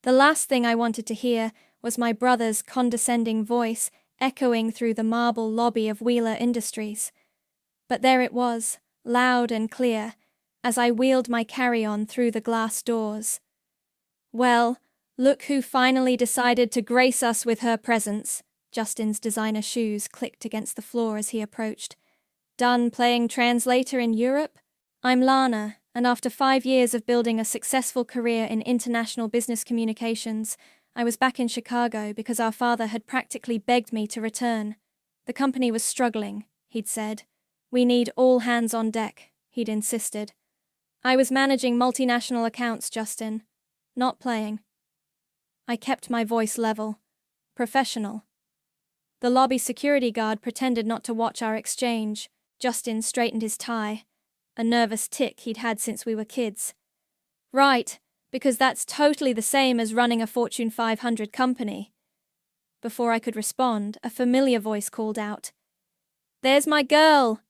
The last thing I wanted to hear was my brother's condescending voice echoing through the marble lobby of Wheeler Industries. But there it was, loud and clear, as I wheeled my carry-on through the glass doors. Well, look who finally decided to grace us with her presence. Justin's designer shoes clicked against the floor as he approached. Done playing translator in Europe? I'm Lana, and after 5 years of building a successful career in international business communications, I was back in Chicago because our father had practically begged me to return. The company was struggling, he'd said. We need all hands on deck, he'd insisted. I was managing multinational accounts, Justin, not playing. I kept my voice level, professional. The lobby security guard pretended not to watch our exchange. Justin straightened his tie, a nervous tic he'd had since we were kids. Right, because that's totally the same as running a Fortune 500 company. Before I could respond, a familiar voice called out, "There's my girl!"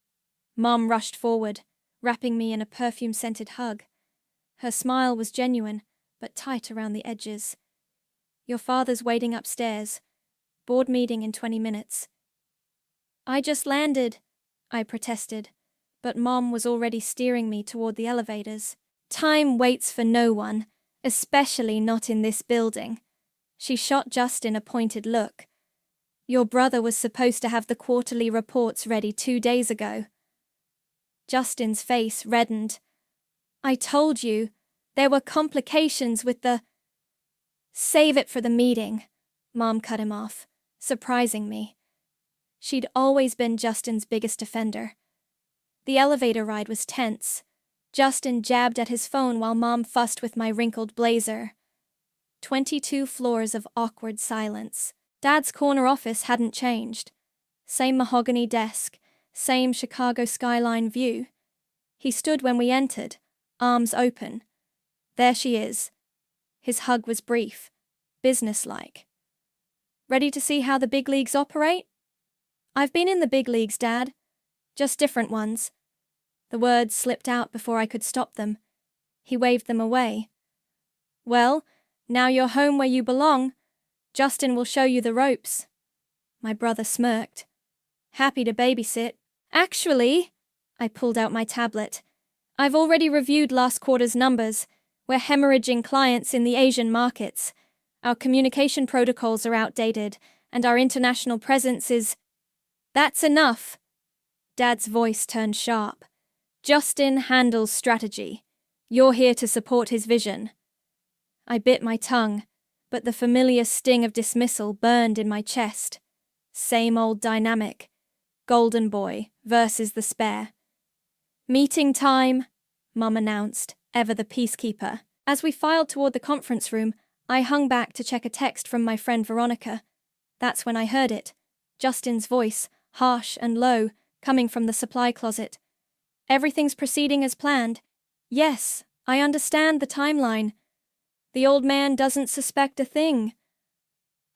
Mom rushed forward, wrapping me in a perfume-scented hug. Her smile was genuine, but tight around the edges. "Your father's waiting upstairs. Board meeting in 20 minutes. "I just landed," I protested, but Mom was already steering me toward the elevators. "Time waits for no one, especially not in this building." She shot Justin a pointed look. "Your brother was supposed to have the quarterly reports ready 2 days ago." Justin's face reddened. "I told you, there were complications with the—" "Save it for the meeting," Mom cut him off, surprising me. She'd always been Justin's biggest defender. The elevator ride was tense. Justin jabbed at his phone while Mom fussed with my wrinkled blazer. 22 floors of awkward silence. Dad's corner office hadn't changed. Same mahogany desk, same Chicago skyline view. He stood when we entered, arms open. There she is. His hug was brief, businesslike. "Ready to see how the big leagues operate?" "I've been in the big leagues, Dad. Just different ones." The words slipped out before I could stop them. He waved them away. "Well, now you're home where you belong. Justin will show you the ropes." My brother smirked. "Happy to babysit." "Actually," I pulled out my tablet, "I've already reviewed last quarter's numbers. We're hemorrhaging clients in the Asian markets. Our communication protocols are outdated, and our international presence is—" "That's enough." Dad's voice turned sharp. "Justin handles strategy. You're here to support his vision." I bit my tongue, but the familiar sting of dismissal burned in my chest. Same old dynamic. Golden boy versus the spare. "Meeting time," Mum announced, ever the peacekeeper. As we filed toward the conference room, I hung back to check a text from my friend Veronica. That's when I heard it. Justin's voice, harsh and low, coming from the supply closet. "Everything's proceeding as planned. Yes, I understand the timeline. The old man doesn't suspect a thing."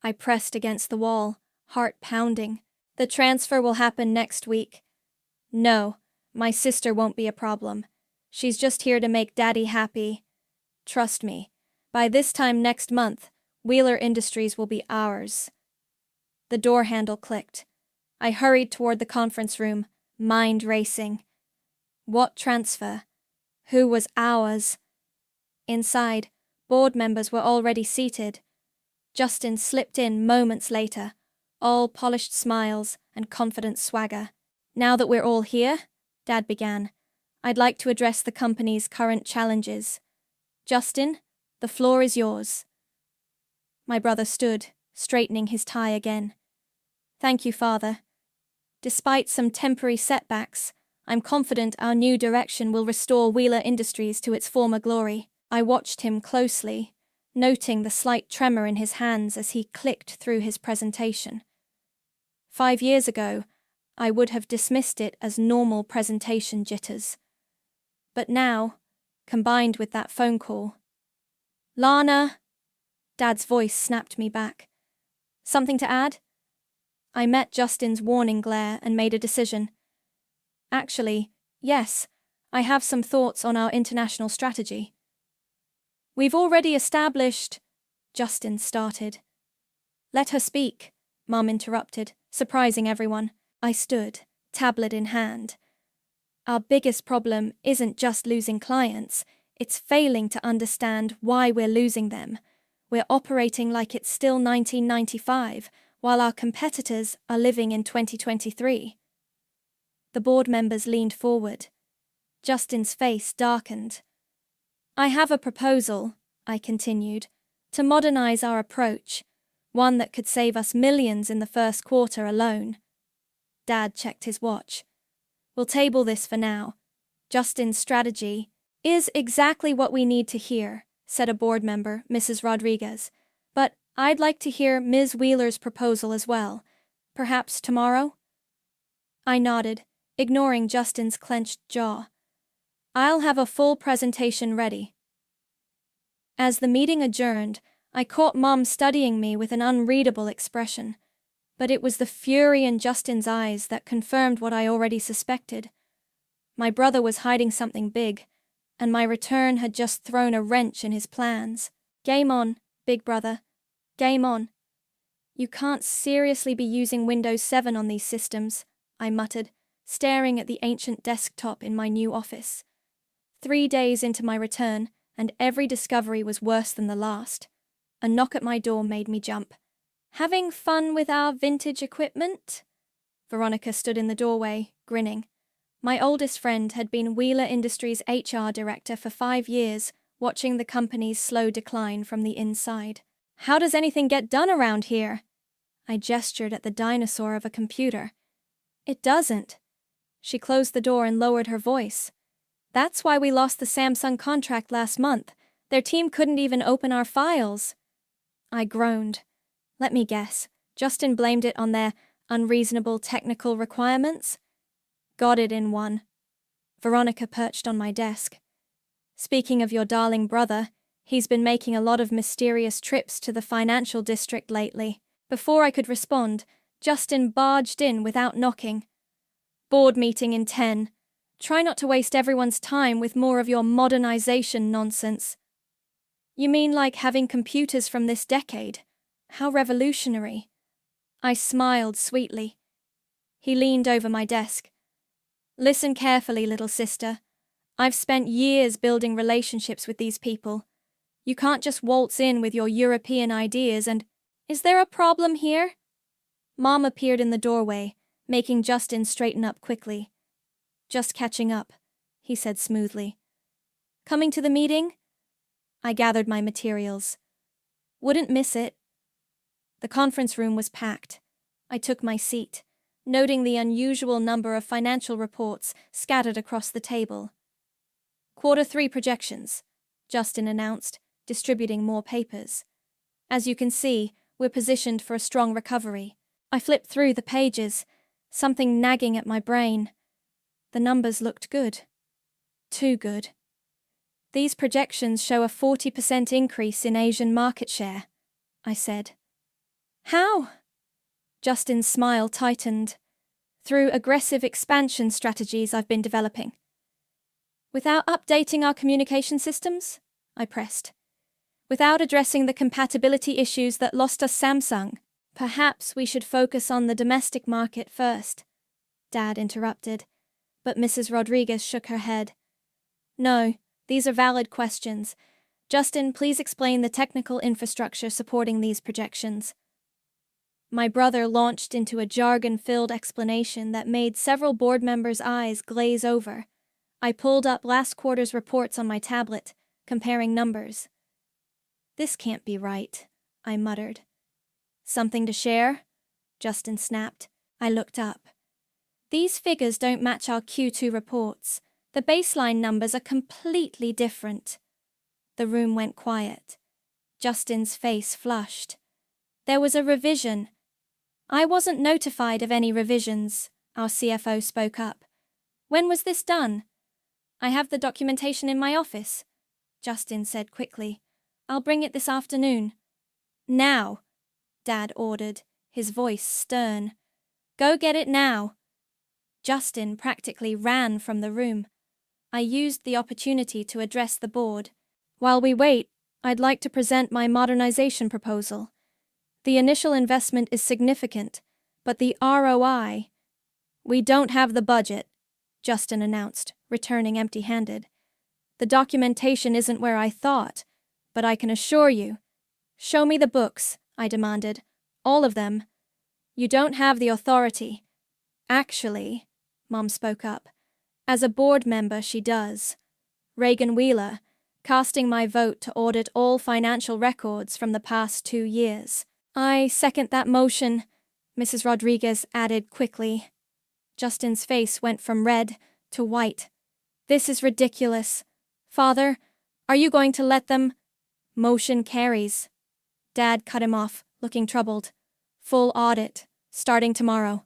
I pressed against the wall, heart pounding. "The transfer will happen next week." "No, my sister won't be a problem. She's just here to make Daddy happy. Trust me, by this time next month, Wheeler Industries will be ours." The door handle clicked. I hurried toward the conference room, mind racing. What transfer? Who was ours? Inside, board members were already seated. Justin slipped in moments later, all polished smiles and confident swagger. "Now that we're all here," Dad began, "I'd like to address the company's current challenges. Justin, the floor is yours." My brother stood, straightening his tie again. "Thank you, Father. Despite some temporary setbacks, I'm confident our new direction will restore Wheeler Industries to its former glory." I watched him closely, noting the slight tremor in his hands as he clicked through his presentation. 5 years ago, I would have dismissed it as normal presentation jitters. But now, combined with that phone call— "Lana!" Dad's voice snapped me back. "Something to add?" I met Justin's warning glare and made a decision. "Actually, yes, I have some thoughts on our international strategy." "We've already established—" Justin started. Let her speak, Mom interrupted, surprising everyone. I stood, tablet in hand. Our biggest problem isn't just losing clients, it's failing to understand why we're losing them. We're operating like it's still 1995, while our competitors are living in 2023. The board members leaned forward. Justin's face darkened. I have a proposal, I continued, to modernize our approach, one that could save us millions in the first quarter alone. Dad checked his watch. We'll table this for now. Justin's strategy is exactly what we need to hear, said a board member, Mrs. Rodriguez. But I'd like to hear Ms. Wheeler's proposal as well. Perhaps tomorrow? I nodded, ignoring Justin's clenched jaw. I'll have a full presentation ready. As the meeting adjourned, I caught Mom studying me with an unreadable expression. But it was the fury in Justin's eyes that confirmed what I already suspected. My brother was hiding something big, and my return had just thrown a wrench in his plans. Game on, big brother. Game on. You can't seriously be using Windows 7 on these systems, I muttered, staring at the ancient desktop in my new office. 3 days into my return, and every discovery was worse than the last. A knock at my door made me jump. Having fun with our vintage equipment? Veronica stood in the doorway, grinning. My oldest friend had been Wheeler Industries' HR director for 5 years, watching the company's slow decline from the inside. How does anything get done around here? I gestured at the dinosaur of a computer. It doesn't. She closed the door and lowered her voice. That's why we lost the Samsung contract last month. Their team couldn't even open our files. I groaned. Let me guess. Justin blamed it on their unreasonable technical requirements? Got it in one. Veronica perched on my desk. Speaking of your darling brother, he's been making a lot of mysterious trips to the financial district lately. Before I could respond, Justin barged in without knocking. Board meeting in 10. Try not to waste everyone's time with more of your modernization nonsense. You mean like having computers from this decade? How revolutionary. I smiled sweetly. He leaned over my desk. Listen carefully, little sister. I've spent years building relationships with these people. You can't just waltz in with your European ideas and... Is there a problem here? Mom appeared in the doorway, making Justin straighten up quickly. Just catching up, he said smoothly. Coming to the meeting? I gathered my materials. Wouldn't miss it. The conference room was packed. I took my seat, noting the unusual number of financial reports scattered across the table. Q3 projections, Justin announced, distributing more papers. As you can see, we're positioned for a strong recovery. I flipped through the pages, something nagging at my brain. The numbers looked good. Too good. These projections show a 40% increase in Asian market share, I said. How? Justin's smile tightened. Through aggressive expansion strategies I've been developing. Without updating our communication systems? I pressed. Without addressing the compatibility issues that lost us Samsung? Perhaps we should focus on the domestic market first, Dad interrupted, but Mrs. Rodriguez shook her head. No, these are valid questions. Justin, please explain the technical infrastructure supporting these projections. My brother launched into a jargon-filled explanation that made several board members' eyes glaze over. I pulled up last quarter's reports on my tablet, comparing numbers. This can't be right, I muttered. Something to share? Justin snapped. I looked up. These figures don't match our Q2 reports. The baseline numbers are completely different. The room went quiet. Justin's face flushed. There was a revision. I wasn't notified of any revisions, our CFO spoke up. When was this done? I have the documentation in my office, Justin said quickly. I'll bring it this afternoon. Now, Dad ordered, his voice stern. Go get it now. Justin practically ran from the room. I used the opportunity to address the board. While we wait, I'd like to present my modernization proposal. The initial investment is significant, but the ROI— We don't have the budget, Justin announced, returning empty-handed. The documentation isn't where I thought, but I can assure you. Show me the books, I demanded. All of them. You don't have the authority. Actually, Mom spoke up. As a board member, she does. Reagan Wheeler, casting my vote to audit all financial records from the past 2 years. I second that motion, Mrs. Rodriguez added quickly. Justin's face went from red to white. This is ridiculous. Father, are you going to let them— Motion carries. Dad cut him off, looking troubled. Full audit, starting tomorrow.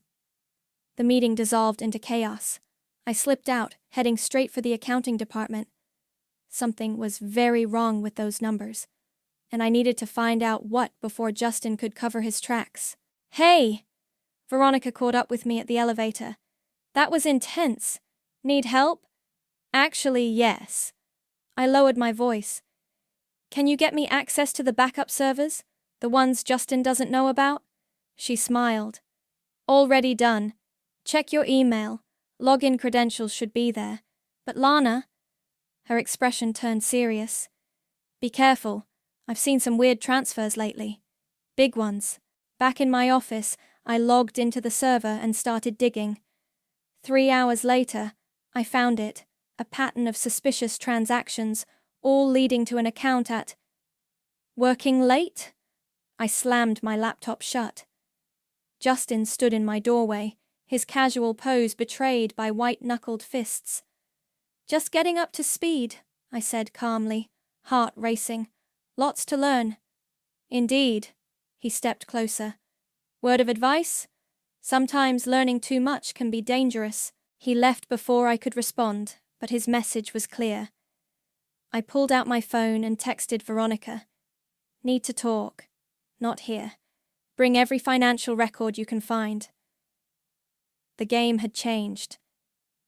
The meeting dissolved into chaos. I slipped out, heading straight for the accounting department. Something was very wrong with those numbers, and I needed to find out what before Justin could cover his tracks. Hey! Veronica caught up with me at the elevator. That was intense. Need help? Actually, yes. I lowered my voice. Can you get me access to the backup servers? The ones Justin doesn't know about? She smiled. Already done. Check your email. Login credentials should be there. But Lana— Her expression turned serious. Be careful. I've seen some weird transfers lately. Big ones. Back in my office, I logged into the server and started digging. 3 hours later, I found it, a pattern of suspicious transactions, all leading to an account at— Working late? I slammed my laptop shut. Justin stood in my doorway, his casual pose betrayed by white-knuckled fists. Just getting up to speed, I said calmly, heart racing. Lots to learn. Indeed. He stepped closer. Word of advice? Sometimes learning too much can be dangerous. He left before I could respond, but his message was clear. I pulled out my phone and texted Veronica. Need to talk. Not here. Bring every financial record you can find. The game had changed.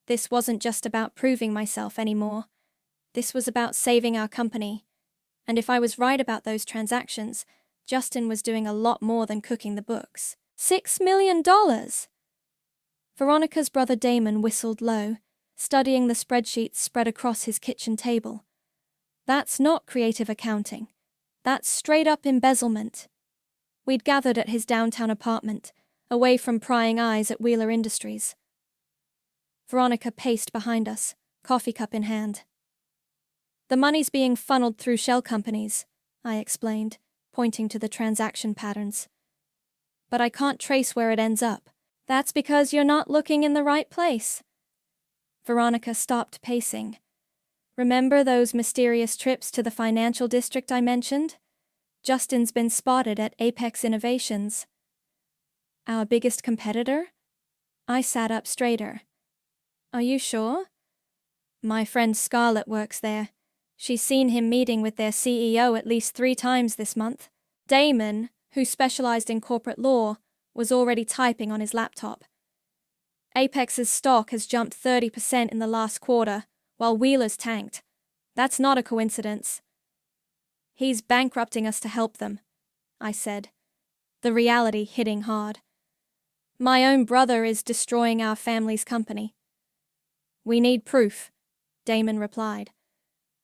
This wasn't just about proving myself anymore. This was about saving our company. And if I was right about those transactions, Justin was doing a lot more than cooking the books. $6 million! Veronica's brother Damon whistled low, studying the spreadsheets spread across his kitchen table. That's not creative accounting. That's straight-up embezzlement. We'd gathered at his downtown apartment, away from prying eyes at Wheeler Industries. Veronica paced behind us, coffee cup in hand. The money's being funneled through shell companies, I explained, pointing to the transaction patterns. But I can't trace where it ends up. That's because you're not looking in the right place. Veronica stopped pacing. Remember those mysterious trips to the financial district I mentioned? Justin's been spotted at Apex Innovations. Our biggest competitor? I sat up straighter. Are you sure? My friend Scarlett works there. She's seen him meeting with their CEO at least 3 times this month. Damon, who specialized in corporate law, was already typing on his laptop. Apex's stock has jumped 30% in the last quarter, while Wheeler's tanked. That's not a coincidence. He's bankrupting us to help them, I said, the reality hitting hard. My own brother is destroying our family's company. We need proof, Damon replied.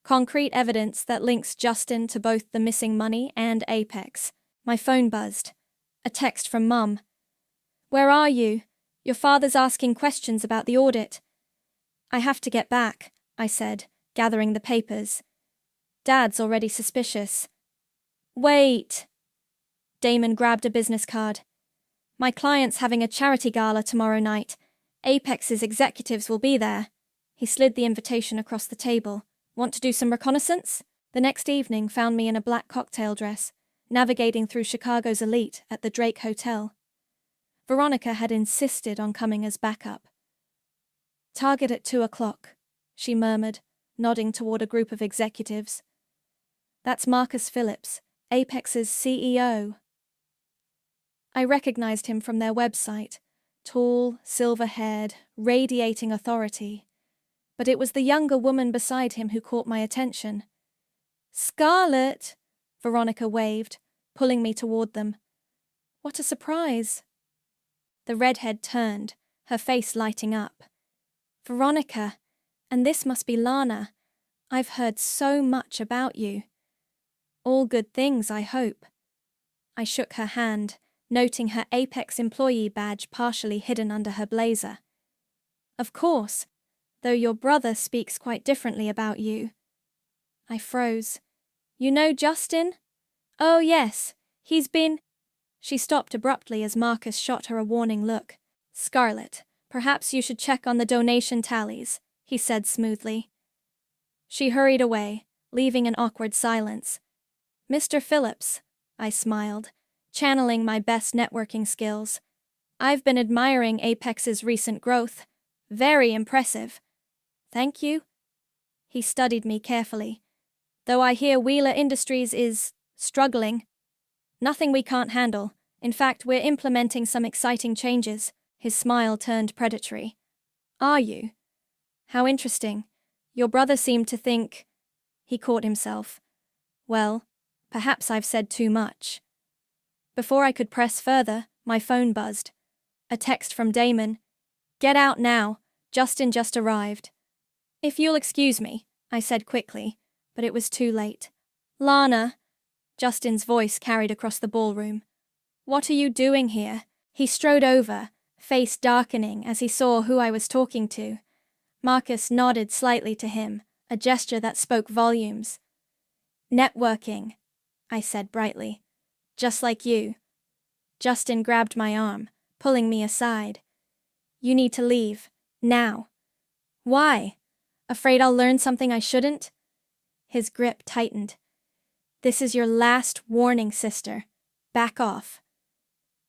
Concrete evidence that links Justin to both the missing money and Apex. My phone buzzed. A text from Mum. Where are you? Your father's asking questions about the audit. I have to get back, I said, gathering the papers. Dad's already suspicious. Wait. Damon grabbed a business card. My client's having a charity gala tomorrow night. Apex's executives will be there. He slid the invitation across the table. Want to do some reconnaissance? The next evening found me in a black cocktail dress, navigating through Chicago's elite at the Drake Hotel. Veronica had insisted on coming as backup. Target at 2:00, she murmured, nodding toward a group of executives. That's Marcus Phillips, Apex's CEO. I recognized him from their website, tall, silver-haired, radiating authority. But it was the younger woman beside him who caught my attention. Scarlett, Veronica waved, pulling me toward them. What a surprise. The redhead turned, her face lighting up. Veronica, and this must be Lana. I've heard so much about you. All good things, I hope. I shook her hand, noting her Apex employee badge partially hidden under her blazer. Of course, though your brother speaks quite differently about you. I froze. You know Justin? Oh yes, he's been… She stopped abruptly as Marcus shot her a warning look. Scarlett, perhaps you should check on the donation tallies, he said smoothly. She hurried away, leaving an awkward silence. Mr. Phillips, I smiled, channeling my best networking skills. I've been admiring Apex's recent growth. Very impressive. Thank you. He studied me carefully. Though I hear Wheeler Industries is struggling. Nothing we can't handle. In fact, we're implementing some exciting changes. His smile turned predatory. Are you? How interesting. Your brother seemed to think… He caught himself. Well, perhaps I've said too much. Before I could press further, my phone buzzed. A text from Damon. Get out now. Justin just arrived. If you'll excuse me, I said quickly, but it was too late. Lana, Justin's voice carried across the ballroom. What are you doing here? He strode over, face darkening as he saw who I was talking to. Marcus nodded slightly to him, a gesture that spoke volumes. Networking, I said brightly. Just like you. Justin grabbed my arm, pulling me aside. You need to leave. Now. Why? Afraid I'll learn something I shouldn't? His grip tightened. This is your last warning, sister. Back off.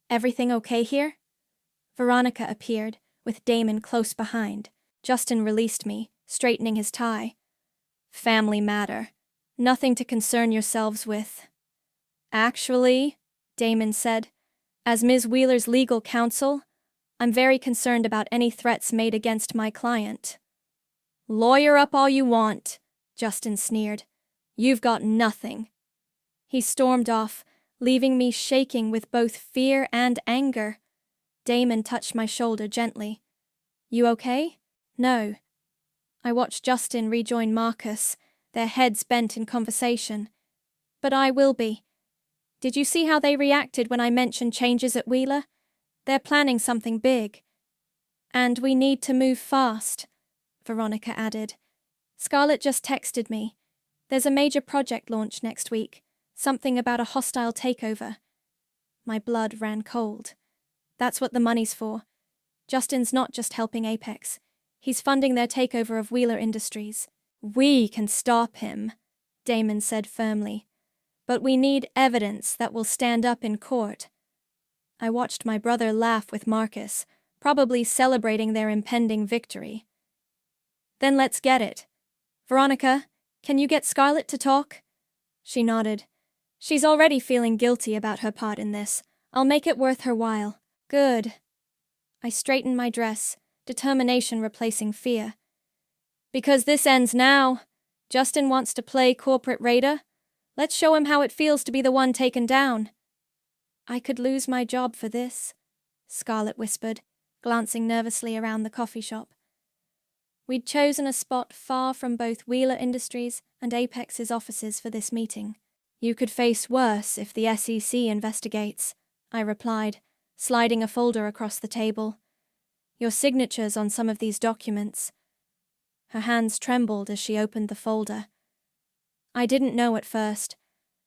Everything okay here? Veronica appeared, with Damon close behind. Justin released me, straightening his tie. Family matter. Nothing to concern yourselves with. Actually, Damon said, as Ms. Wheeler's legal counsel, I'm very concerned about any threats made against my client. Lawyer up all you want, Justin sneered. You've got nothing. He stormed off, leaving me shaking with both fear and anger. Damon touched my shoulder gently. You okay? No. I watched Justin rejoin Marcus, their heads bent in conversation. But I will be. Did you see how they reacted when I mentioned changes at Wheeler? They're planning something big. And we need to move fast, Veronica added. Scarlett just texted me. There's a major project launch next week, something about a hostile takeover. My blood ran cold. That's what the money's for. Justin's not just helping Apex. He's funding their takeover of Wheeler Industries. We can stop him, Damon said firmly. But we need evidence that will stand up in court. I watched my brother laugh with Marcus, probably celebrating their impending victory. Then let's get it. Veronica, can you get Scarlett to talk? She nodded. She's already feeling guilty about her part in this. I'll make it worth her while. Good. I straightened my dress, determination replacing fear. Because this ends now. Justin wants to play corporate raider. Let's show him how it feels to be the one taken down. I could lose my job for this, Scarlett whispered, glancing nervously around the coffee shop. We'd chosen a spot far from both Wheeler Industries and Apex's offices for this meeting. You could face worse if the SEC investigates, I replied, sliding a folder across the table. Your signature's on some of these documents. Her hands trembled as she opened the folder. I didn't know at first.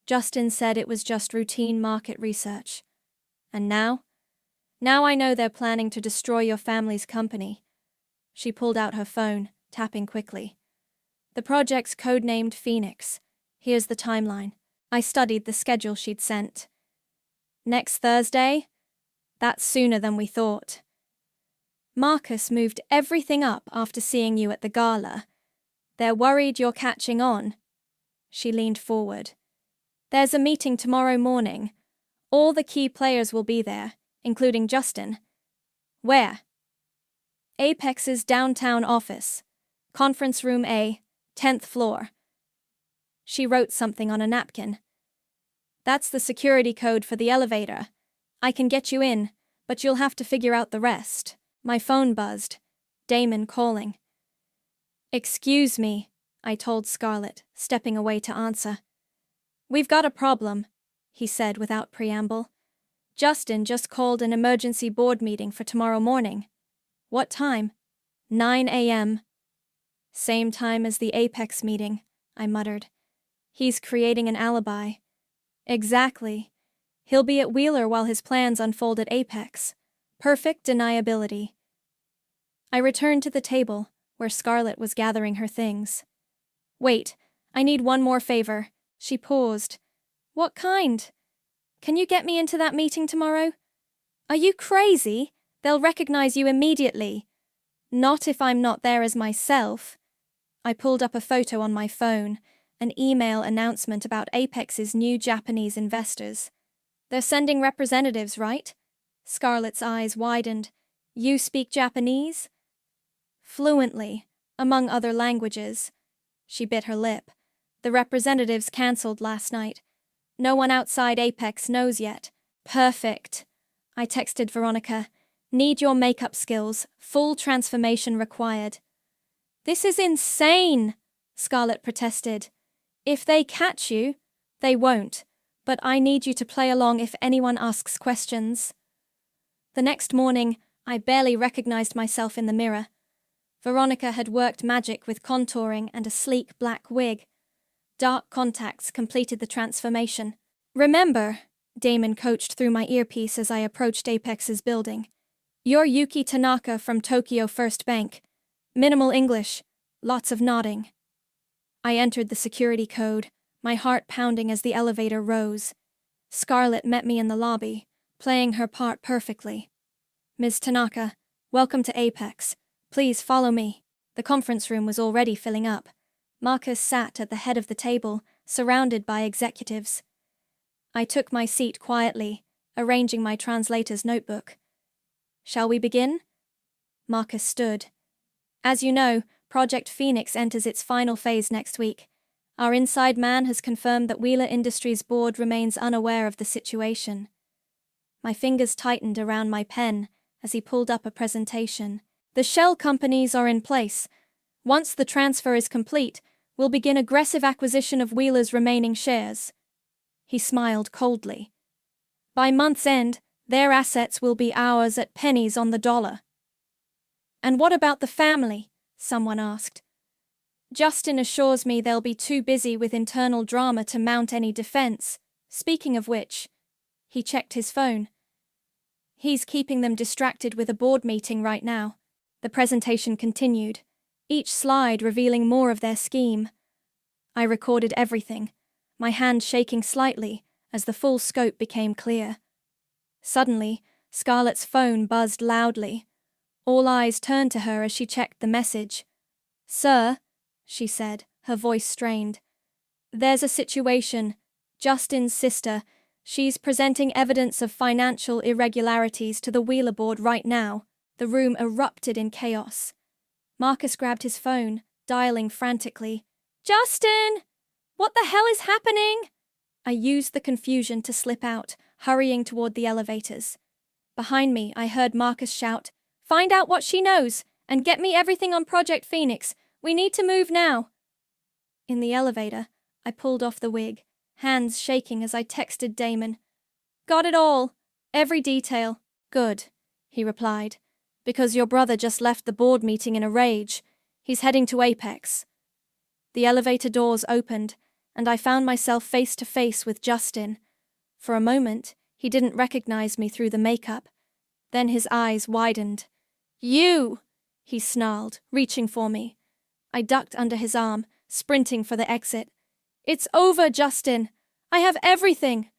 Justin said it was just routine market research. And now? Now I know they're planning to destroy your family's company. She pulled out her phone, tapping quickly. The project's codenamed Phoenix. Here's the timeline. I studied the schedule she'd sent. Next Thursday? That's sooner than we thought. Marcus moved everything up after seeing you at the gala. They're worried you're catching on. She leaned forward. There's a meeting tomorrow morning. All the key players will be there, including Justin. Where? Apex's downtown office. Conference room A, 10th floor. She wrote something on a napkin. "That's the security code for the elevator. I can get you in, but you'll have to figure out the rest." My phone buzzed. Damon calling. "Excuse me," I told Scarlett, stepping away to answer. "We've got a problem," he said without preamble. "Justin just called an emergency board meeting for tomorrow morning." "What time?" 9 a.m. "Same time as the Apex meeting," I muttered. "He's creating an alibi." "Exactly. He'll be at Wheeler while his plans unfold at Apex. Perfect deniability." I returned to the table, where Scarlett was gathering her things. "Wait, I need one more favor." She paused. "What kind?" "Can you get me into that meeting tomorrow?" "Are you crazy? They'll recognize you immediately." "Not if I'm not there as myself." I pulled up a photo on my phone, an email announcement about Apex's new Japanese investors. "They're sending representatives, right?" Scarlett's eyes widened. "You speak Japanese?" "Fluently, among other languages." She bit her lip. "The representatives cancelled last night. No one outside Apex knows yet." "Perfect." I texted Veronica. "Need your makeup skills. Full transformation required." "This is insane," Scarlett protested. "If they catch you," "They won't, but I need you to play along if anyone asks questions." The next morning, I barely recognized myself in the mirror. Veronica had worked magic with contouring and a sleek black wig. Dark contacts completed the transformation. "Remember," Damon coached through my earpiece as I approached Apex's building. "You're Yuki Tanaka from Tokyo First Bank. Minimal English, lots of nodding." I entered the security code, my heart pounding as the elevator rose. Scarlett met me in the lobby, playing her part perfectly. "Ms. Tanaka, welcome to Apex. Please follow me." The conference room was already filling up. Marcus sat at the head of the table, surrounded by executives. I took my seat quietly, arranging my translator's notebook. "Shall we begin?" Marcus stood. "As you know, Project Phoenix enters its final phase next week. Our inside man has confirmed that Wheeler Industries board remains unaware of the situation." My fingers tightened around my pen as he pulled up a presentation. "The shell companies are in place. Once the transfer is complete, we'll begin aggressive acquisition of Wheeler's remaining shares." He smiled coldly. "By month's end, their assets will be ours at pennies on the dollar." "And what about the family?" someone asked. "Justin assures me they'll be too busy with internal drama to mount any defense. Speaking of which," he checked his phone. "He's keeping them distracted with a board meeting right now." The presentation continued, each slide revealing more of their scheme. I recorded everything, my hand shaking slightly as the full scope became clear. Suddenly, Scarlett's phone buzzed loudly. All eyes turned to her as she checked the message. "Sir," she said, her voice strained. "There's a situation. Justin's sister. She's presenting evidence of financial irregularities to the Wheeler board right now." The room erupted in chaos. Marcus grabbed his phone, dialing frantically. "Justin! What the hell is happening?" I used the confusion to slip out, hurrying toward the elevators. Behind me, I heard Marcus shout, "Find out what she knows, and get me everything on Project Phoenix. We need to move now." In the elevator, I pulled off the wig, hands shaking as I texted Damon. "Got it all. Every detail." "Good," he replied. "Because your brother just left the board meeting in a rage. He's heading to Apex." The elevator doors opened, and I found myself face to face with Justin. For a moment, he didn't recognize me through the makeup. Then his eyes widened. "You!" he snarled, reaching for me. I ducked under his arm, sprinting for the exit. "It's over, Justin! I have everything!"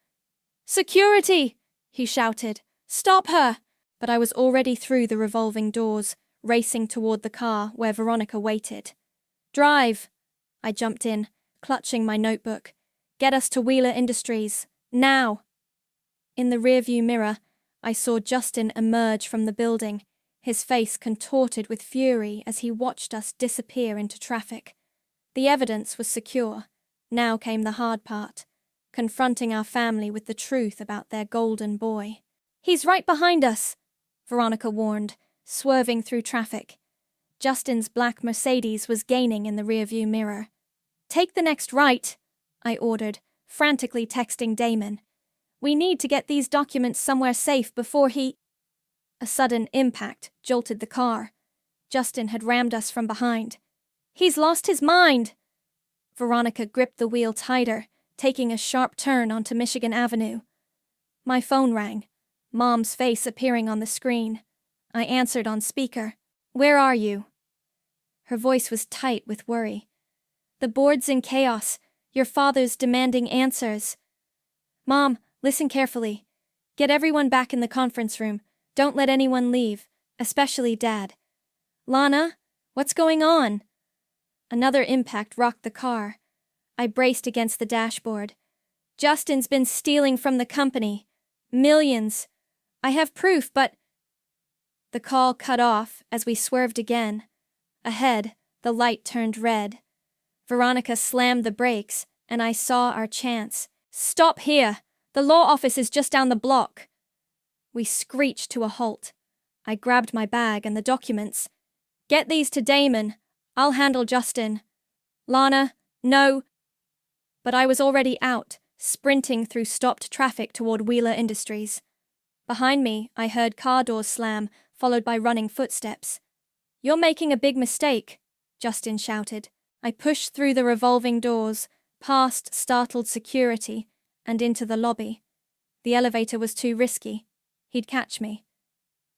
"Security!" he shouted. "Stop her!" But I was already through the revolving doors, racing toward the car where Veronica waited. "Drive!" I jumped in, clutching my notebook. "Get us to Wheeler Industries. Now!" In the rearview mirror, I saw Justin emerge from the building, his face contorted with fury as he watched us disappear into traffic. The evidence was secure. Now came the hard part, confronting our family with the truth about their golden boy. "He's right behind us," Veronica warned, swerving through traffic. Justin's black Mercedes was gaining in the rearview mirror. "Take the next right," I ordered, frantically texting Damon. "We need to get these documents somewhere safe before he—" A sudden impact jolted the car. Justin had rammed us from behind. "He's lost his mind!" Veronica gripped the wheel tighter, taking a sharp turn onto Michigan Avenue. My phone rang, Mom's face appearing on the screen. I answered on speaker. "Where are you?" Her voice was tight with worry. "The board's in chaos. Your father's demanding answers." "Mom, listen carefully. Get everyone back in the conference room. Don't let anyone leave, especially Dad." "Lana, what's going on?" Another impact rocked the car. I braced against the dashboard. "Justin's been stealing from the company. Millions. I have proof, but—" The call cut off as we swerved again. Ahead, the light turned red. Veronica slammed the brakes, and I saw our chance. "Stop here! The law office is just down the block." We screeched to a halt. I grabbed my bag and the documents. "Get these to Damon. I'll handle Justin." "Lana, no." But I was already out, sprinting through stopped traffic toward Wheeler Industries. Behind me, I heard car doors slam, followed by running footsteps. "You're making a big mistake," Justin shouted. I pushed through the revolving doors, past startled security, and into the lobby. The elevator was too risky. He'd catch me.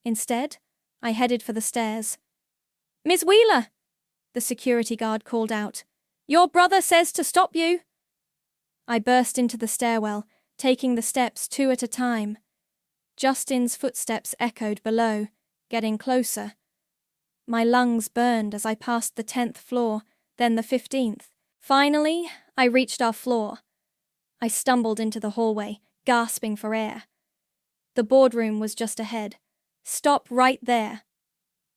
Instead, I headed for the stairs. "Miss Wheeler!" the security guard called out. "Your brother says to stop you." I burst into the stairwell, taking the steps 2 at a time. Justin's footsteps echoed below, getting closer. My lungs burned as I passed the 10th floor, then the 15th. Finally, I reached our floor. I stumbled into the hallway, gasping for air. The boardroom was just ahead. "Stop right there."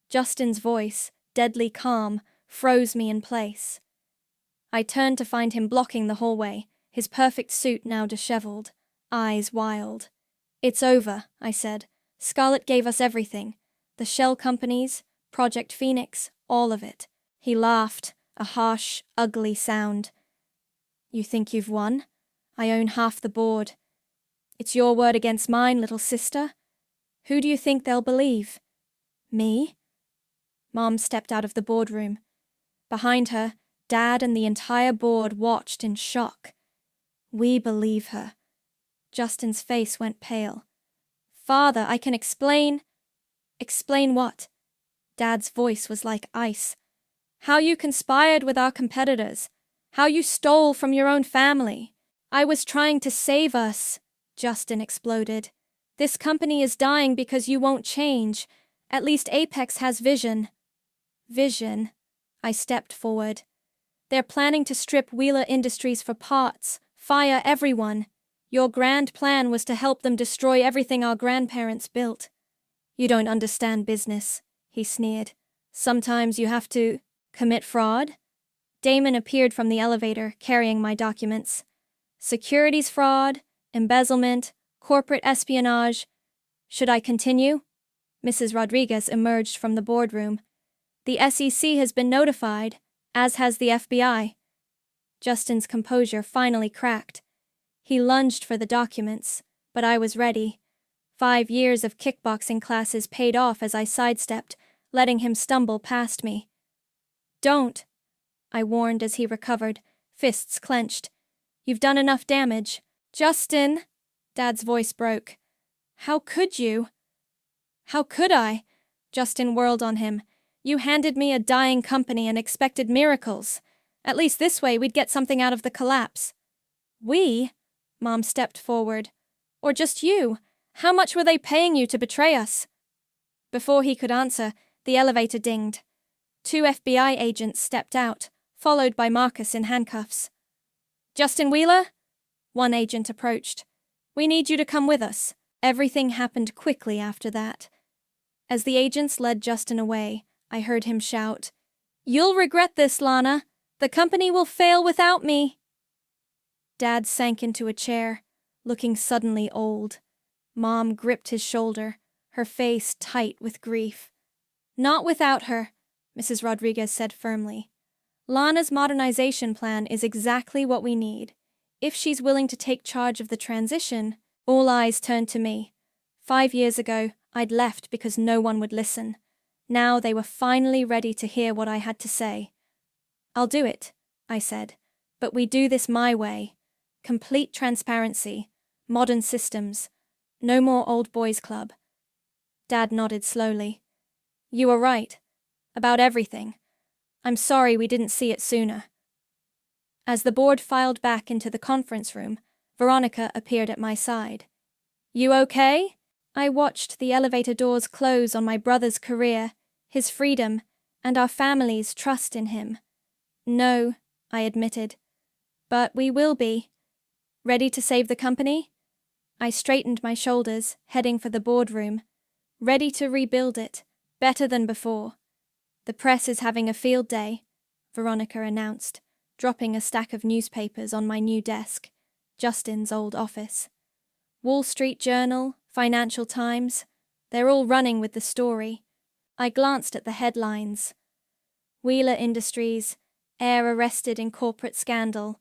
Justin's voice, deadly calm, froze me in place. I turned to find him blocking the hallway, his perfect suit now disheveled, eyes wild. "It's over," I said. "Scarlett gave us everything. The shell companies, Project Phoenix, all of it." He laughed, a harsh, ugly sound. "You think you've won? I own half the board. It's your word against mine, little sister. Who do you think they'll believe? Me?" Mom stepped out of the boardroom. Behind her, Dad and the entire board watched in shock. "We believe her." Justin's face went pale. "Father, I can explain—" "Explain what?" Dad's voice was like ice. "How you conspired with our competitors. How you stole from your own family." "I was trying to save us," Justin exploded. "This company is dying because you won't change. At least Apex has vision." "Vision?" I stepped forward. "They're planning to strip Wheeler Industries for parts, fire everyone. Your grand plan was to help them destroy everything our grandparents built." "You don't understand business," he sneered. "Sometimes you have to commit fraud." Damon appeared from the elevator, carrying my documents. "Securities fraud, embezzlement, corporate espionage. Should I continue?" Mrs. Rodriguez emerged from the boardroom. "The SEC has been notified, as has the FBI." Justin's composure finally cracked. He lunged for the documents, but I was ready. 5 years of kickboxing classes paid off as I sidestepped, letting him stumble past me. "Don't," I warned as he recovered, fists clenched. "You've done enough damage." "Justin!" Dad's voice broke. "How could you?" "How could I?" Justin whirled on him. "You handed me a dying company and expected miracles. At least this way we'd get something out of the collapse." "We?" Mom stepped forward. "Or just you? How much were they paying you to betray us?" Before he could answer, the elevator dinged. 2 FBI agents stepped out, followed by Marcus in handcuffs. "Justin Wheeler?" One agent approached. "We need you to come with us." Everything happened quickly after that. As the agents led Justin away, I heard him shout, "You'll regret this, Lana. The company will fail without me." Dad sank into a chair, looking suddenly old. Mom gripped his shoulder, her face tight with grief. Not without her, Mrs. Rodriguez said firmly. Lana's modernization plan is exactly what we need. If she's willing to take charge of the transition, all eyes turned to me. 5 years ago, I'd left because no one would listen. Now they were finally ready to hear what I had to say. I'll do it, I said, but we do this my way. Complete transparency, modern systems, no more old boys club. Dad nodded slowly. You were right. About everything. I'm sorry we didn't see it sooner. As the board filed back into the conference room, Veronica appeared at my side. You okay? I watched the elevator doors close on my brother's career, his freedom, and our family's trust in him. No, I admitted. But we will be. Ready to save the company? I straightened my shoulders, heading for the boardroom. Ready to rebuild it, better than before. The press is having a field day, Veronica announced, dropping a stack of newspapers on my new desk, Justin's old office. Wall Street Journal, Financial Times, they're all running with the story. I glanced at the headlines. Wheeler Industries, heir arrested in corporate scandal,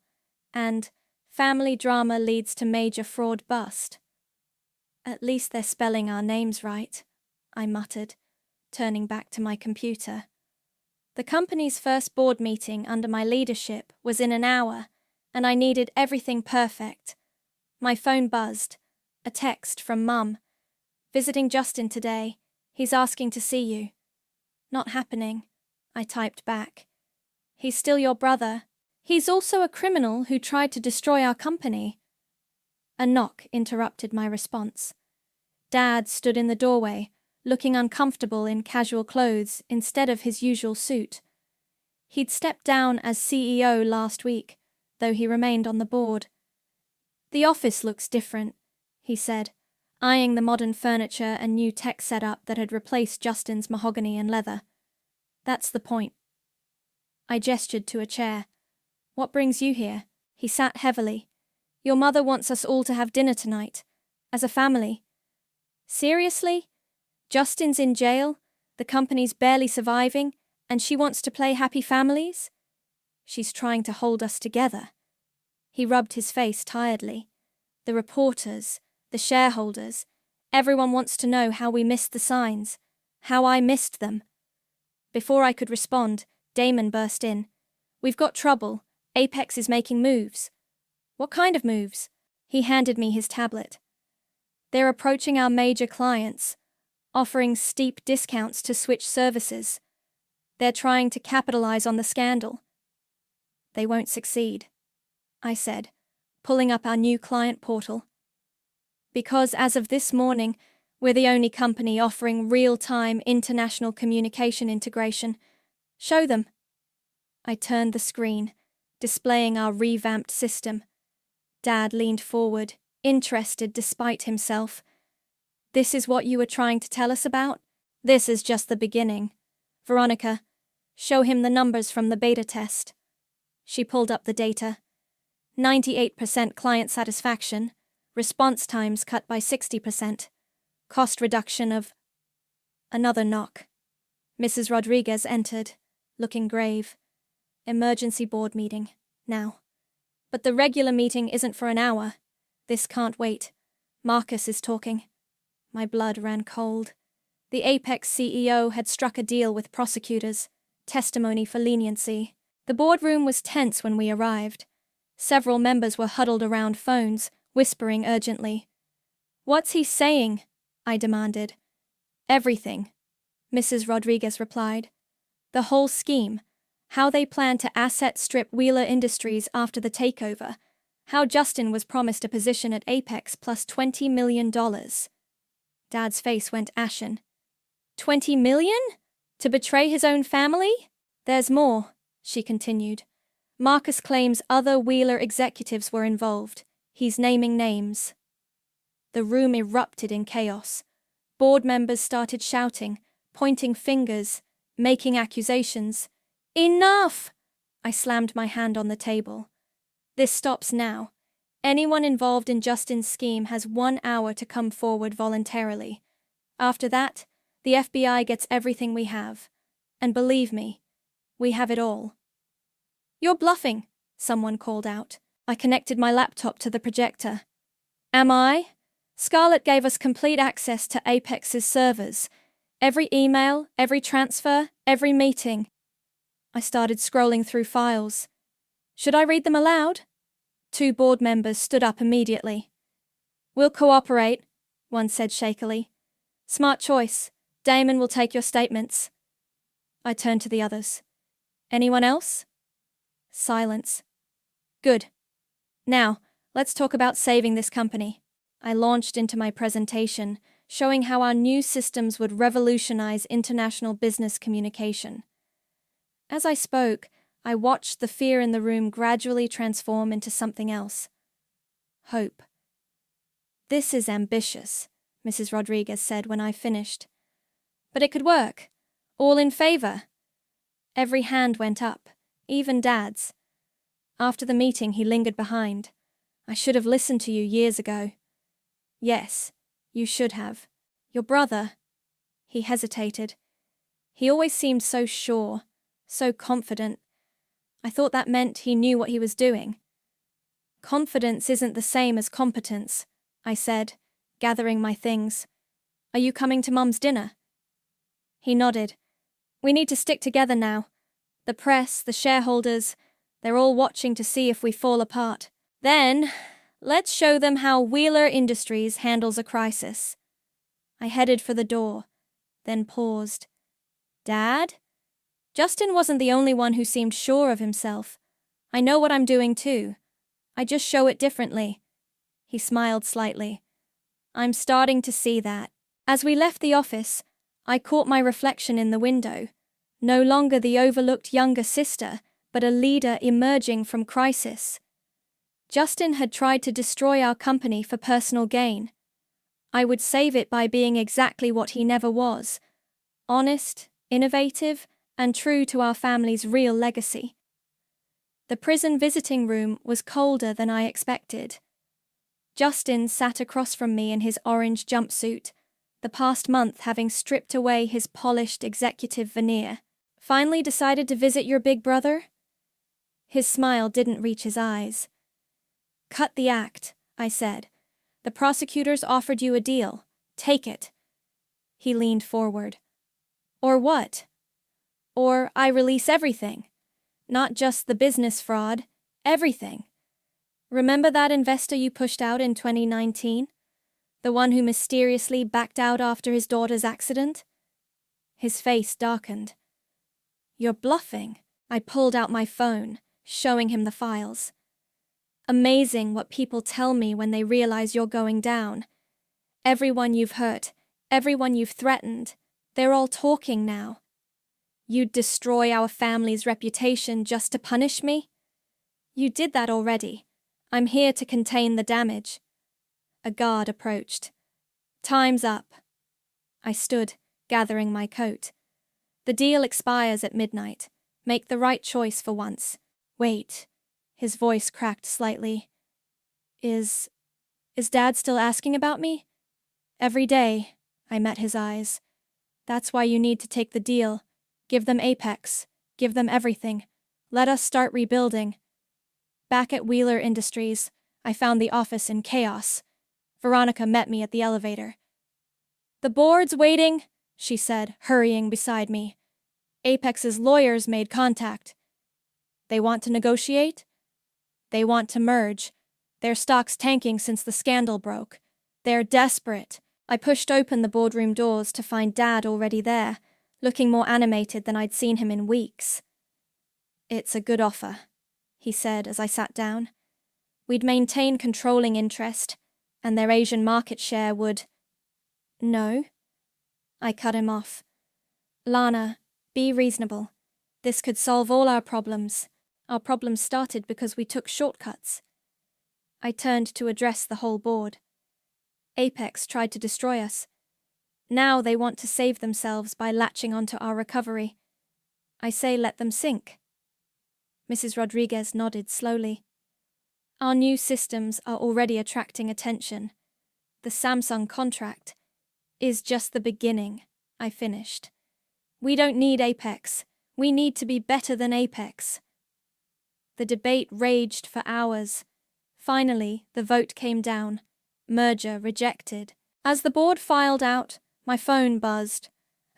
and family drama leads to major fraud bust. At least they're spelling our names right, I muttered, turning back to my computer. The company's first board meeting under my leadership was in an hour, and I needed everything perfect. My phone buzzed. A text from Mum. Visiting Justin today. He's asking to see you. Not happening, I typed back. He's still your brother. He's also a criminal who tried to destroy our company. A knock interrupted my response. Dad stood in the doorway, looking uncomfortable in casual clothes instead of his usual suit. He'd stepped down as CEO last week, though he remained on the board. The office looks different, he said, eyeing the modern furniture and new tech setup that had replaced Justin's mahogany and leather. That's the point. I gestured to a chair. What brings you here? He sat heavily. Your mother wants us all to have dinner tonight, as a family. Seriously? Justin's in jail, the company's barely surviving, and she wants to play happy families? She's trying to hold us together. He rubbed his face tiredly. The reporters, the shareholders, everyone wants to know how we missed the signs, how I missed them. Before I could respond, Damon burst in. We've got trouble. Apex is making moves. What kind of moves? He handed me his tablet. They're approaching our major clients, offering steep discounts to switch services. They're trying to capitalize on the scandal. They won't succeed, I said, pulling up our new client portal. Because as of this morning, we're the only company offering real-time international communication integration. Show them. I turned the screen, displaying our revamped system. Dad leaned forward, interested despite himself. This is what you were trying to tell us about? This is just the beginning. Veronica, show him the numbers from the beta test. She pulled up the data. 98% client satisfaction, response times cut by 60%, cost reduction of... Another knock. Mrs. Rodriguez entered, looking grave. Emergency board meeting, now. But the regular meeting isn't for an hour. This can't wait. Marcus is talking. My blood ran cold. The Apex CEO had struck a deal with prosecutors, testimony for leniency. The boardroom was tense when we arrived. Several members were huddled around phones, whispering urgently. What's he saying? I demanded. Everything, Mrs. Rodriguez replied. The whole scheme. How they plan to asset strip Wheeler Industries after the takeover. How Justin was promised a position at Apex plus $20 million. Dad's face went ashen. 20 million? To betray his own family? There's more, she continued. Marcus claims other Wheeler executives were involved. He's naming names. The room erupted in chaos. Board members started shouting, pointing fingers, making accusations. Enough! I slammed my hand on the table. This stops now. Anyone involved in Justin's scheme has 1 hour to come forward voluntarily. After that, the FBI gets everything we have. And believe me, we have it all. You're bluffing, someone called out. I connected my laptop to the projector. Am I? Scarlett gave us complete access to Apex's servers. Every email, every transfer, every meeting. I started scrolling through files. Should I read them aloud? 2 board members stood up immediately. We'll cooperate, one said shakily. Smart choice. Damon will take your statements. I turned to the others. Anyone else? Silence. Good. Now, let's talk about saving this company. I launched into my presentation, showing how our new systems would revolutionize international business communication. As I spoke, I watched the fear in the room gradually transform into something else. Hope. This is ambitious, Mrs. Rodriguez said when I finished. But it could work. All in favor. Every hand went up, even Dad's. After the meeting, he lingered behind. I should have listened to you years ago. Yes, you should have. Your brother. He hesitated. He always seemed so sure, so confident. I thought that meant he knew what he was doing. Confidence isn't the same as competence, I said, gathering my things. Are you coming to Mum's dinner? He nodded. We need to stick together now. The press, the shareholders, they're all watching to see if we fall apart. Then, let's show them how Wheeler Industries handles a crisis. I headed for the door, then paused. Dad? Justin wasn't the only one who seemed sure of himself. I know what I'm doing too. I just show it differently. He smiled slightly. I'm starting to see that. As we left the office, I caught my reflection in the window. No longer the overlooked younger sister, but a leader emerging from crisis. Justin had tried to destroy our company for personal gain. I would save it by being exactly what he never was. Honest, innovative, and true to our family's real legacy. The prison visiting room was colder than I expected. Justin sat across from me in his orange jumpsuit, the past month having stripped away his polished executive veneer. Finally decided to visit your big brother? His smile didn't reach his eyes. Cut the act, I said. The prosecutors offered you a deal. Take it. He leaned forward. Or what? Or I release everything. Not just the business fraud, everything. Remember that investor you pushed out in 2019? The one who mysteriously backed out after his daughter's accident? His face darkened. You're bluffing. I pulled out my phone, showing him the files. Amazing what people tell me when they realize you're going down. Everyone you've hurt, everyone you've threatened, they're all talking now. You'd destroy our family's reputation just to punish me? You did that already. I'm here to contain the damage. A guard approached. Time's up. I stood, gathering my coat. The deal expires at midnight. Make the right choice for once. Wait. His voice cracked slightly. Is Dad still asking about me? Every day, I met his eyes. That's why you need to take the deal. Give them Apex. Give them everything. Let us start rebuilding. Back at Wheeler Industries, I found the office in chaos. Veronica met me at the elevator. The board's waiting, she said, hurrying beside me. Apex's lawyers made contact. They want to negotiate? They want to merge. Their stock's tanking since the scandal broke. They're desperate. I pushed open the boardroom doors to find Dad already there, looking more animated than I'd seen him in weeks. It's a good offer, he said as I sat down. We'd maintain controlling interest, and their Asian market share would... No. I cut him off. Lana, be reasonable. This could solve all our problems. Our problems started because we took shortcuts. I turned to address the whole board. Apex tried to destroy us. Now they want to save themselves by latching onto our recovery. I say let them sink. Mrs. Rodriguez nodded slowly. Our new systems are already attracting attention. The Samsung contract is just the beginning, I finished. We don't need Apex. We need to be better than Apex. The debate raged for hours. Finally, the vote came down. Merger rejected. As the board filed out, my phone buzzed.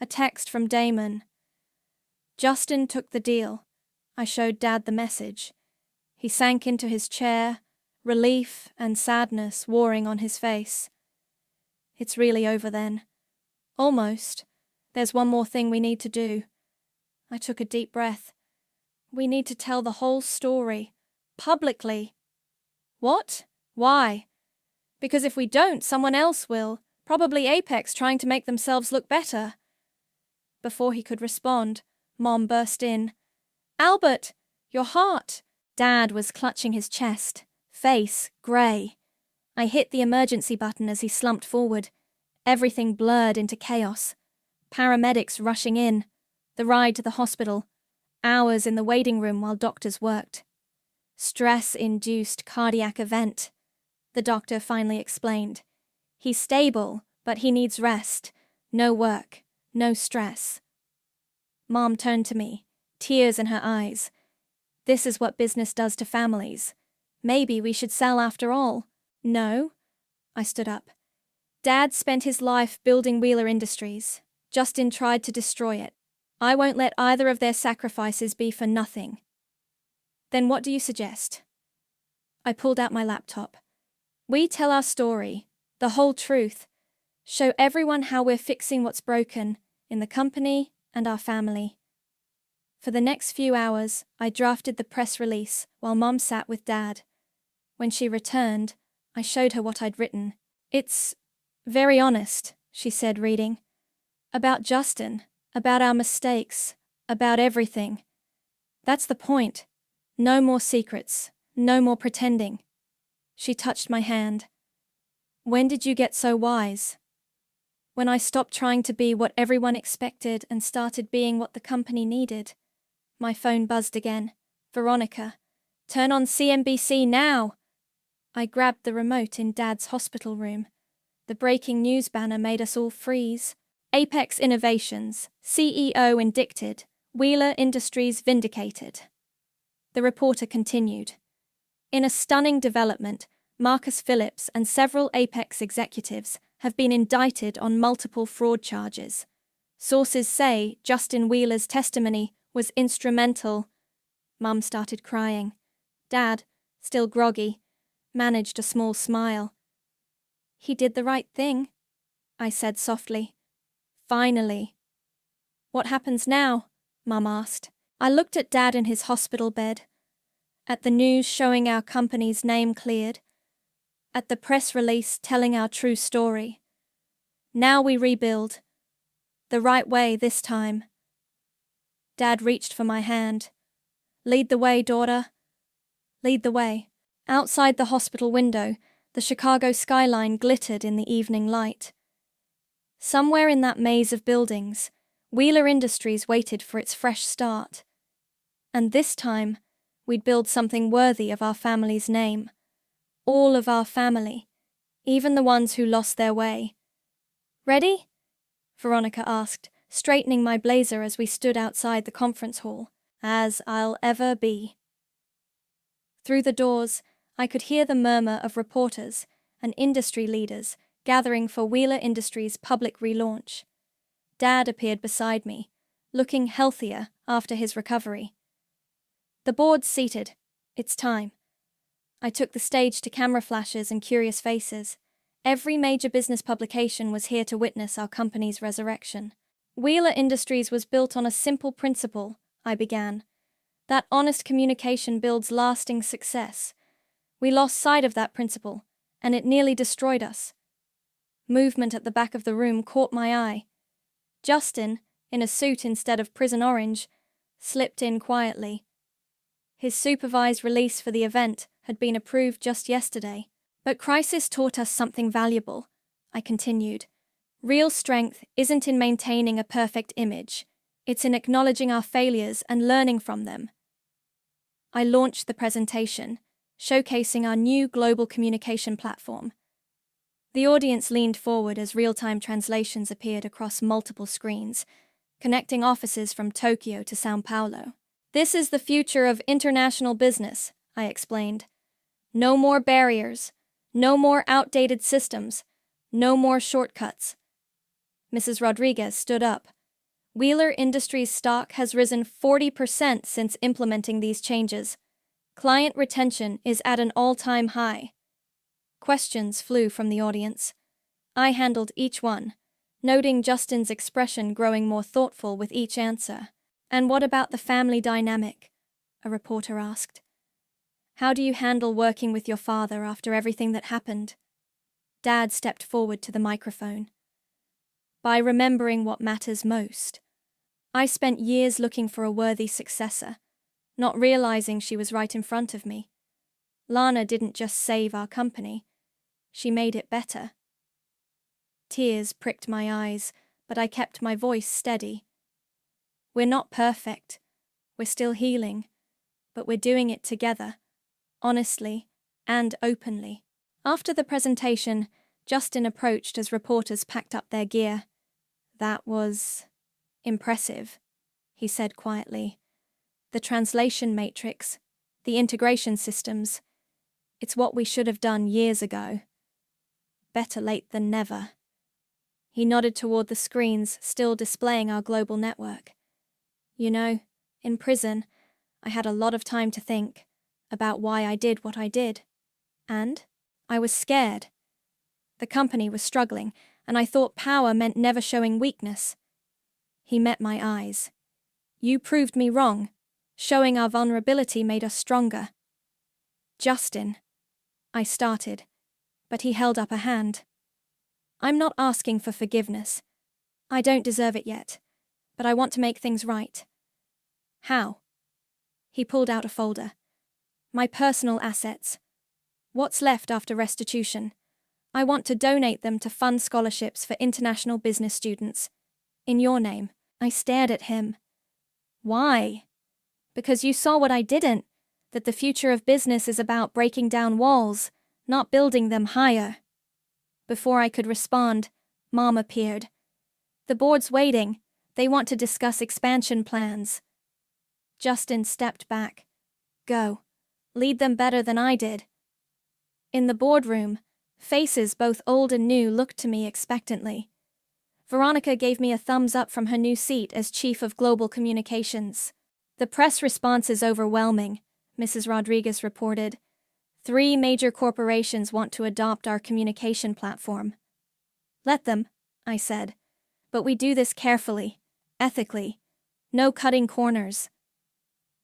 A text from Damon. Justin took the deal. I showed Dad the message. He sank into his chair, relief and sadness warring on his face. It's really over then. Almost. There's one more thing we need to do. I took a deep breath. We need to tell the whole story. Publicly. What? Why? Because if we don't, someone else will. Probably Apex trying to make themselves look better. Before he could respond, Mom burst in. Albert, your heart. Dad was clutching his chest, face grey. I hit the emergency button as he slumped forward. Everything blurred into chaos. Paramedics rushing in. The ride to the hospital. Hours in the waiting room while doctors worked. Stress-induced cardiac event. The doctor finally explained. He's stable, but he needs rest. No work. No stress. Mom turned to me, tears in her eyes. This is what business does to families. Maybe we should sell after all. No. I stood up. Dad spent his life building Wheeler Industries. Justin tried to destroy it. I won't let either of their sacrifices be for nothing. Then what do you suggest? I pulled out my laptop. We tell our story, the whole truth. Show everyone how we're fixing what's broken in the company and our family. For the next few hours, I drafted the press release while Mom sat with Dad. When she returned, I showed her what I'd written. It's very honest, she said, reading. About Justin, about our mistakes, about everything. That's the point. No more secrets, no more pretending. She touched my hand. When did you get so wise? When I stopped trying to be what everyone expected and started being what the company needed. My phone buzzed again. Veronica, turn on CNBC now! I grabbed the remote in Dad's hospital room. The breaking news banner made us all freeze. Apex Innovations, CEO indicted, Wheeler Industries vindicated. The reporter continued. In a stunning development, Marcus Phillips and several Apex executives have been indicted on multiple fraud charges. Sources say Justin Wheeler's testimony was instrumental. Mum started crying. Dad, still groggy, managed a small smile. He did the right thing, I said softly. Finally. What happens now? Mum asked. I looked at Dad in his hospital bed. At the news showing our company's name cleared. At the press release telling our true story. Now we rebuild. The right way this time. Dad reached for my hand. Lead the way, daughter. Lead the way. Outside the hospital window, the Chicago skyline glittered in the evening light. Somewhere in that maze of buildings, Wheeler Industries waited for its fresh start. And this time, we'd build something worthy of our family's name. All of our family, even the ones who lost their way. Ready? Veronica asked, straightening my blazer as we stood outside the conference hall. As I'll ever be. Through the doors, I could hear the murmur of reporters and industry leaders gathering for Wheeler Industries' public relaunch. Dad appeared beside me, looking healthier after his recovery. The board's seated. It's time. I took the stage to camera flashes and curious faces. Every major business publication was here to witness our company's resurrection. Wheeler Industries was built on a simple principle, I began. That honest communication builds lasting success. We lost sight of that principle, and it nearly destroyed us. Movement at the back of the room caught my eye. Justin, in a suit instead of prison orange, slipped in quietly. His supervised release for the event had been approved just yesterday. But crisis taught us something valuable, I continued. Real strength isn't in maintaining a perfect image. It's in acknowledging our failures and learning from them. I launched the presentation, showcasing our new global communication platform. The audience leaned forward as real-time translations appeared across multiple screens, connecting offices from Tokyo to São Paulo. "This is the future of international business," I explained. "No more barriers, no more outdated systems, no more shortcuts." Mrs. Rodriguez stood up. "Wheeler Industries stock has risen 40% since implementing these changes. Client retention is at an all-time high." Questions flew from the audience. I handled each one, noting Justin's expression growing more thoughtful with each answer. "And what about the family dynamic?" a reporter asked. "How do you handle working with your father after everything that happened?" Dad stepped forward to the microphone. "By remembering what matters most. I spent years looking for a worthy successor, not realizing she was right in front of me. Lana didn't just save our company, she made it better." Tears pricked my eyes, but I kept my voice steady. "We're not perfect. We're still healing, but we're doing it together, honestly and openly." After the presentation, Justin approached as reporters packed up their gear. "That was impressive," he said quietly. "The translation matrix, the integration systems, it's what we should have done years ago. Better late than never." He nodded toward the screens still displaying our global network. "You know, in prison, I had a lot of time to think about why I did what I did. And I was scared. The company was struggling, and I thought power meant never showing weakness." He met my eyes. "You proved me wrong. Showing our vulnerability made us stronger." "Justin," I started, but he held up a hand. "I'm not asking for forgiveness. I don't deserve it yet, but I want to make things right." "How?" He pulled out a folder. "My personal assets. What's left after restitution. I want to donate them to fund scholarships for international business students. In your name." I stared at him. "Why?" "Because you saw what I didn't, that the future of business is about breaking down walls, not building them higher." Before I could respond, Mom appeared. "The board's waiting. They want to discuss expansion plans." Justin stepped back. "Go. Lead them better than I did." In the boardroom, faces both old and new looked to me expectantly. Veronica gave me a thumbs up from her new seat as Chief of Global Communications. "The press response is overwhelming," Mrs. Rodriguez reported. 3 major corporations want to adopt our communication platform." "Let them," I said. "But we do this carefully, ethically. No cutting corners."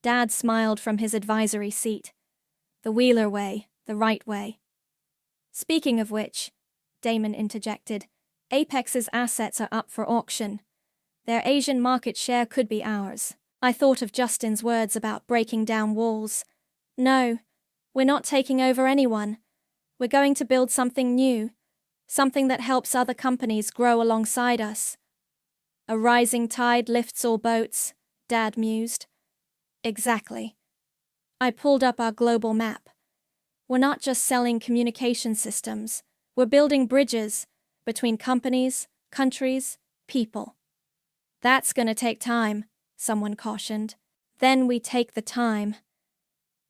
Dad smiled from his advisory seat. "The Wheeler way, the right way." "Speaking of which," Damon interjected, "Apex's assets are up for auction. Their Asian market share could be ours." I thought of Justin's words about breaking down walls. "No, we're not taking over anyone. We're going to build something new, something that helps other companies grow alongside us." "A rising tide lifts all boats," Dad mused. "Exactly." I pulled up our global map. "We're not just selling communication systems. We're building bridges between companies, countries, people." "That's gonna take time," someone cautioned. "Then we take the time."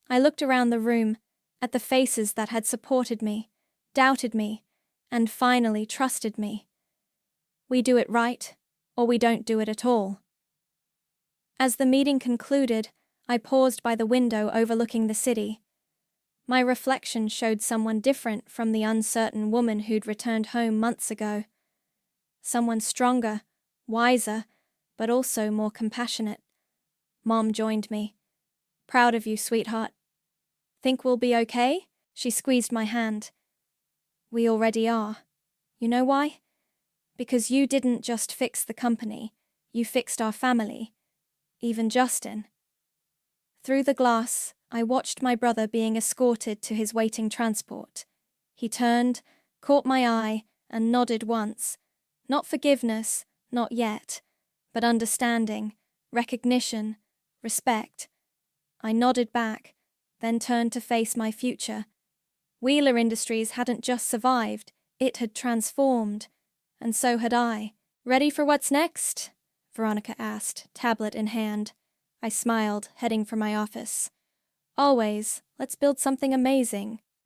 I looked around the room, at the faces that had supported me, doubted me, and finally trusted me. We do it right, or we don't do it at all. As the meeting concluded, I paused by the window overlooking the city. My reflection showed someone different from the uncertain woman who'd returned home months ago. Someone stronger, wiser, but also more compassionate. Mom joined me. "Proud of you, sweetheart." "Think we'll be okay?" She squeezed my hand. "We already are. You know why? Because you didn't just fix the company, you fixed our family. Even Justin." Through the glass, I watched my brother being escorted to his waiting transport. He turned, caught my eye, and nodded once. Not forgiveness, not yet, but understanding, recognition, respect. I nodded back, then turned to face my future. Wheeler Industries hadn't just survived, it had transformed. And so had I. "Ready for what's next?" Veronica asked, tablet in hand. I smiled, heading for my office. "Always. Let's build something amazing."